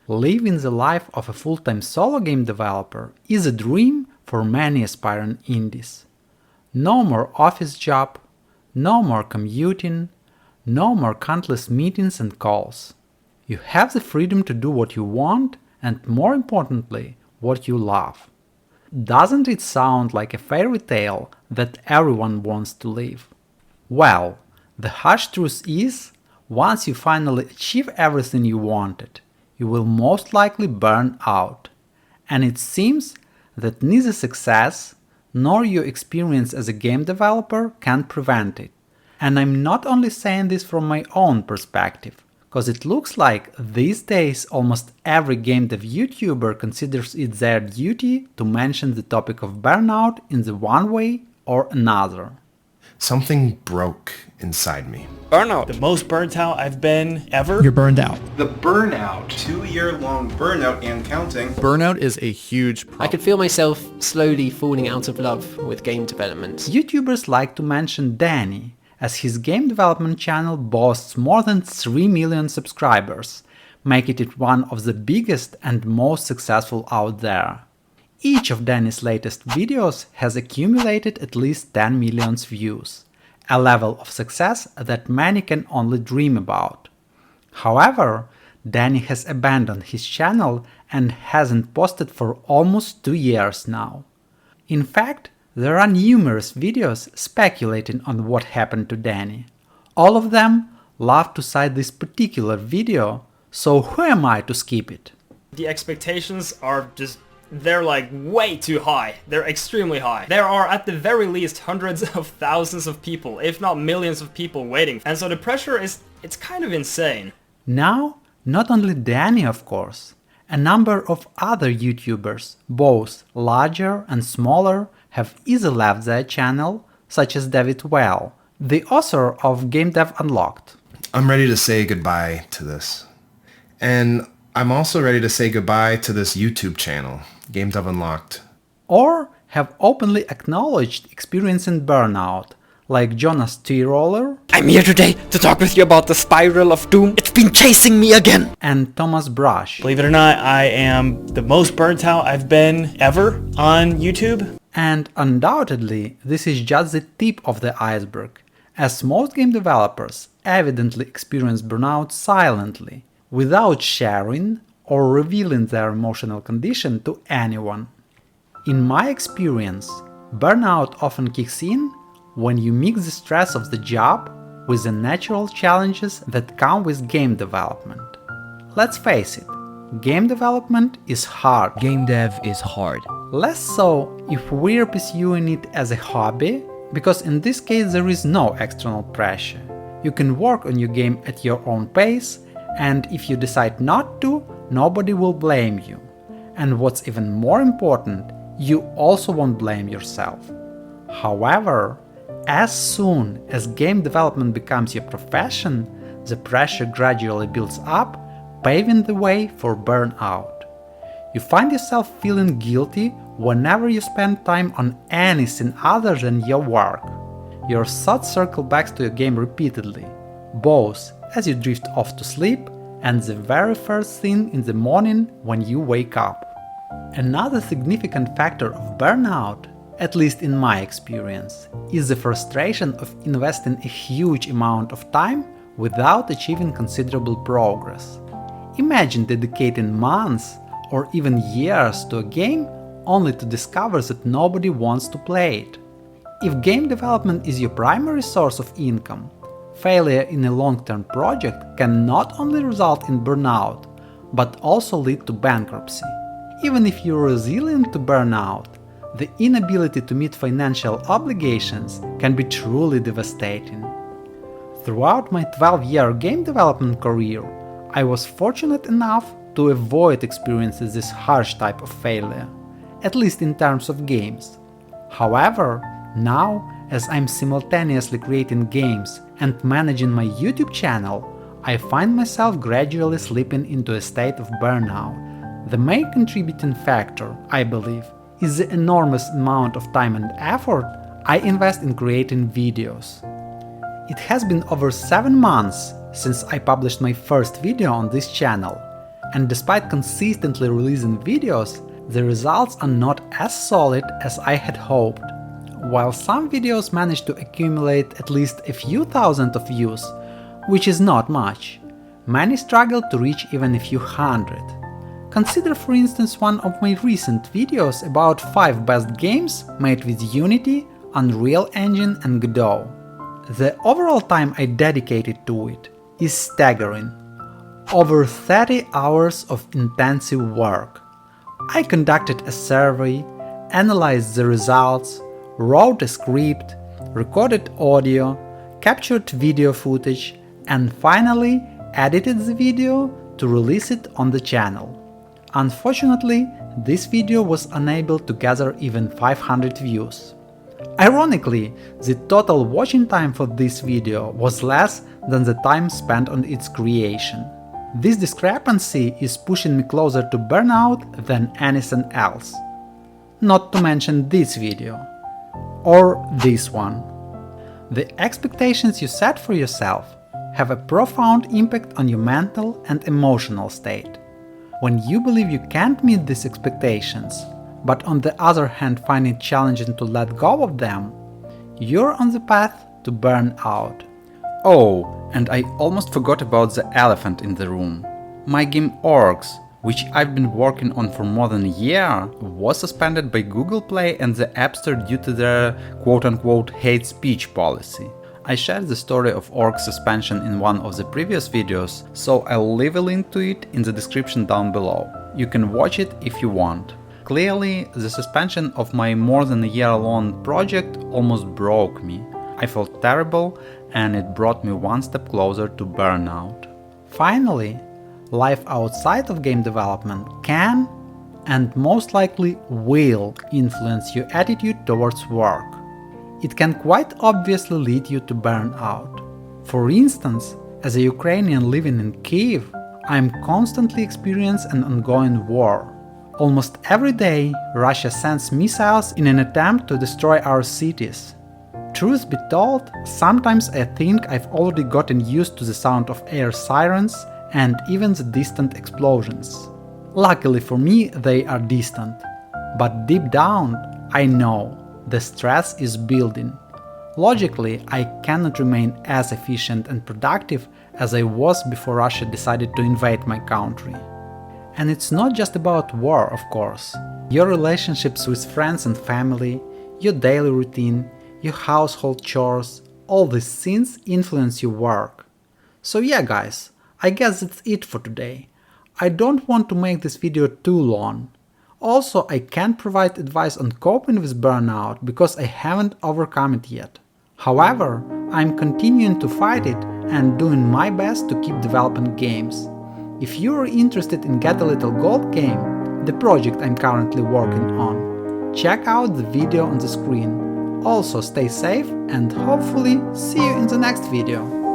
Living the life of a full-time solo game developer is a dream for many aspiring indies. No more office job, no more commuting, no more countless meetings and calls. You have the freedom to do what you want and, more importantly, what you love. Doesn't it sound like a fairy tale that everyone wants to live? Well, the harsh truth is, once you finally achieve everything you wanted, you will most likely burn out. And it seems that neither success nor your experience as a game developer can prevent it. And I'm not only saying this from my own perspective, because it looks like these days almost every game dev YouTuber considers it their duty to mention the topic of burnout in the one way or another. Something broke inside me. Burnout. The most burnt out I've been ever. You're burned out. The Burnout. 2-year-long burnout and counting. Burnout is a huge problem. I could feel myself slowly falling out of love with game development. YouTubers like to mention Dani, as his game development channel boasts more than 3 million subscribers, making it one of the biggest and most successful out there. Each of Dani's latest videos has accumulated at least 10 million views, a level of success that many can only dream about. However, Dani has abandoned his channel and hasn't posted for almost 2 years now. In fact, there are numerous videos speculating on what happened to Dani. All of them love to cite this particular video, so who am I to skip it? The expectations are they're like way too high. They're extremely high. There are at the very least hundreds of thousands of people, if not millions of people waiting. And so the pressure it's kind of insane. Now, not only Dani of course, a number of other YouTubers, both larger and smaller, have easily left their channel, such as Wehle, the author of Game Dev Unlocked. I'm ready to say goodbye to this. And I'm also ready to say goodbye to this YouTube channel, Game Dev Unlocked. Or have openly acknowledged experiencing burnout, like Jonas Tyroller. I'm here today to talk with you about the spiral of doom. It's been chasing me again. And Tomas Brush. Believe it or not, I am the most burnt out I've been ever on YouTube. And undoubtedly, this is just the tip of the iceberg, as most game developers evidently experience burnout silently, without sharing or revealing their emotional condition to anyone. In my experience, burnout often kicks in when you mix the stress of the job with the natural challenges that come with game development. Let's face it, game development is hard. Game dev is hard. Less so if we're pursuing it as a hobby, because in this case there is no external pressure. You can work on your game at your own pace, and if you decide not to, nobody will blame you. And what's even more important, you also won't blame yourself. However, as soon as game development becomes your profession, the pressure gradually builds up, paving the way for burnout. You find yourself feeling guilty whenever you spend time on anything other than your work. Your thoughts circle back to your game repeatedly, both as you drift off to sleep and the very first thing in the morning when you wake up. Another significant factor of burnout, at least in my experience, is the frustration of investing a huge amount of time without achieving considerable progress. Imagine dedicating months or even years to a game only to discover that nobody wants to play it. If game development is your primary source of income, failure in a long-term project can not only result in burnout, but also lead to bankruptcy. Even if you're resilient to burnout, the inability to meet financial obligations can be truly devastating. Throughout my 12-year game development career, I was fortunate enough to avoid experiencing this harsh type of failure, at least in terms of games. However, now, as I'm simultaneously creating games and managing my YouTube channel, I find myself gradually slipping into a state of burnout. The main contributing factor, I believe, is the enormous amount of time and effort I invest in creating videos. It has been over 7 months since I published my first video on this channel, And despite consistently releasing videos, the results are not as solid as I had hoped. While some videos manage to accumulate at least a few thousand of views, which is not much, many struggle to reach even a few hundred. Consider for instance one of my recent videos about 5 best games made with Unity, Unreal Engine and Godot. The overall time I dedicated to it is staggering. Over 30 hours of intensive work. I conducted a survey, analyzed the results, wrote a script, recorded audio, captured video footage, and finally edited the video to release it on the channel. Unfortunately, this video was unable to gather even 500 views. Ironically, the total watching time for this video was less than the time spent on its creation. This discrepancy is pushing me closer to burnout than anything else. Not to mention this video. Or this one. The expectations you set for yourself have a profound impact on your mental and emotional state. When you believe you can't meet these expectations, but on the other hand find it challenging to let go of them, you're on the path to burnout. Oh, and I almost forgot about the elephant in the room. My game Orczz, which I've been working on for more than a year, was suspended by Google Play and the App Store due to their quote-unquote hate speech policy. I shared the story of Orczz suspension in one of the previous videos, so I'll leave a link to it in the description down below. You can watch it if you want. Clearly, the suspension of my more than a year-long project almost broke me. I felt terrible and it brought me one step closer to burnout. Finally, life outside of game development can and most likely will influence your attitude towards work. It can quite obviously lead you to burnout. For instance, as a Ukrainian living in Kiev, I am constantly experiencing an ongoing war. Almost every day, Russia sends missiles in an attempt to destroy our cities. Truth be told, sometimes I think I've already gotten used to the sound of air sirens and even the distant explosions. Luckily for me, they are distant. But deep down, I know the stress is building. Logically, I cannot remain as efficient and productive as I was before Russia decided to invade my country. And it's not just about war, of course. Your relationships with friends and family, your daily routine, your household chores, all these things influence your work. So yeah guys, I guess that's it for today. I don't want to make this video too long. Also, I can't provide advice on coping with burnout because I haven't overcome it yet. However, I'm continuing to fight it and doing my best to keep developing games. If you are interested in Get a Little Gold game, the project I'm currently working on, check out the video on the screen. Also stay safe and hopefully see you in the next video.